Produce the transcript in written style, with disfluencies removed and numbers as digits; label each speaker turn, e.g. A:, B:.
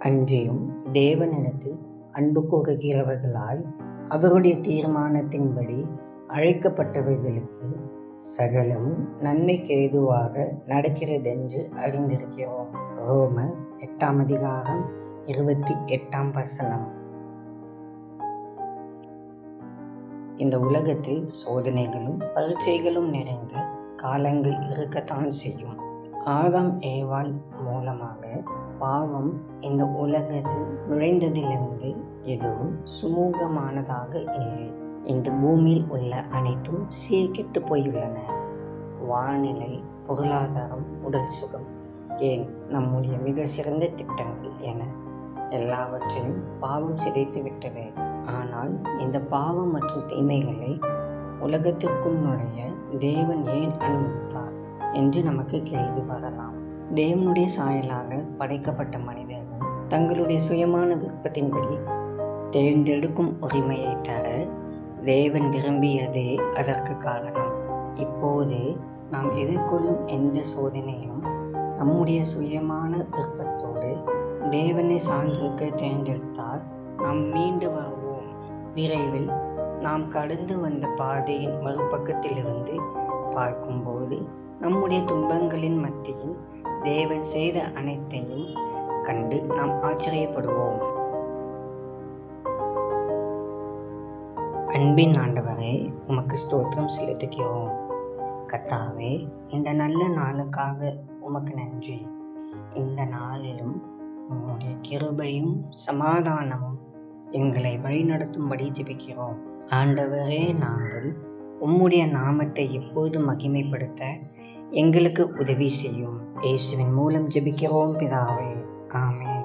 A: அன்றியும் தேவனிடத்தில் அன்பு கூறுகிறவர்களாய் அவருடைய தீர்மானத்தின்படி அழைக்கப்பட்டவர்களுக்கு சகலமும் நன்மைக்கு ஏதுவாக நடக்கிறதென்று அறிந்திருக்கிறோம். ரோமர் 8:28. இந்த உலகத்தில் சோதனைகளும் பரீட்சைகளும் நிறைந்த காலங்கள் இருக்கத்தான் செய்யும். ஆதாம் ஏவாள் மூலமாக பாவம் இந்த உலகத்தில் நுழைந்ததிலிருந்து எதுவும் சுமூகமானதாக இல்லை. இந்த பூமியில் உள்ள அனைத்தும் சீர்கெட்டு போயுள்ளன. வானிலை, பொருளாதாரம், உடல் சுகம், ஏன் நம்முடைய மிக சிறந்த திட்டங்கள் என எல்லாவற்றையும் பாவம் சிதைத்து விட்டது. ஆனால் இந்த பாவம் மற்றும் தீமைகளை உலகத்திற்குள் நுழைய தேவன் ஏன் அனுமதித்தார் என்று நமக்கு கேள்வி வரலாம். தேவனுடைய சாயலாக படைக்கப்பட்ட மனிதர்கள் தங்களுடைய சுயமான விருப்பத்தின்படி தேர்ந்தெடுக்கும் உரிமையை தர தேவன் விரும்பியதே அதற்கு காரணம். இப்போது நாம் எதிர்கொள்ளும் எந்த சோதனையும் நம்முடைய சுயமான விருப்பத்தோடு தேவனை சார்ந்திருக்க தேர்ந்தெடுத்தால் நாம் மீண்டு வருவோம். விரைவில் நாம் கடந்து வந்த பாதையின் மறுபக்கத்திலிருந்து பார்க்கும்போது நம்முடைய துன்பங்களின் மத்தியில் தேவன் செய்த அனைத்தையும் கண்டு நாம் ஆச்சரியப்படுவோம். அன்பின் ஆண்டவரே, உமக்கு ஸ்தோத்திரம் செலுத்துகிறோம். கர்த்தாவே, இந்த நல்ல நாளுக்காக உமக்கு நன்றி. இந்த நாளிலும் உம்முடைய கிருபையும் சமாதானமும் எங்களை வழிநடத்தும்படி ஜெபிக்கிறோம். ஆண்டவரே, நாங்கள் உம்முடைய நாமத்தை எப்போது மகிமைப்படுத்த எங்களுக்கு உதவி செய்யும். இயேசுவின் மூலம் ஜெபிக்கிறோம் பிதாவே, ஆமென்.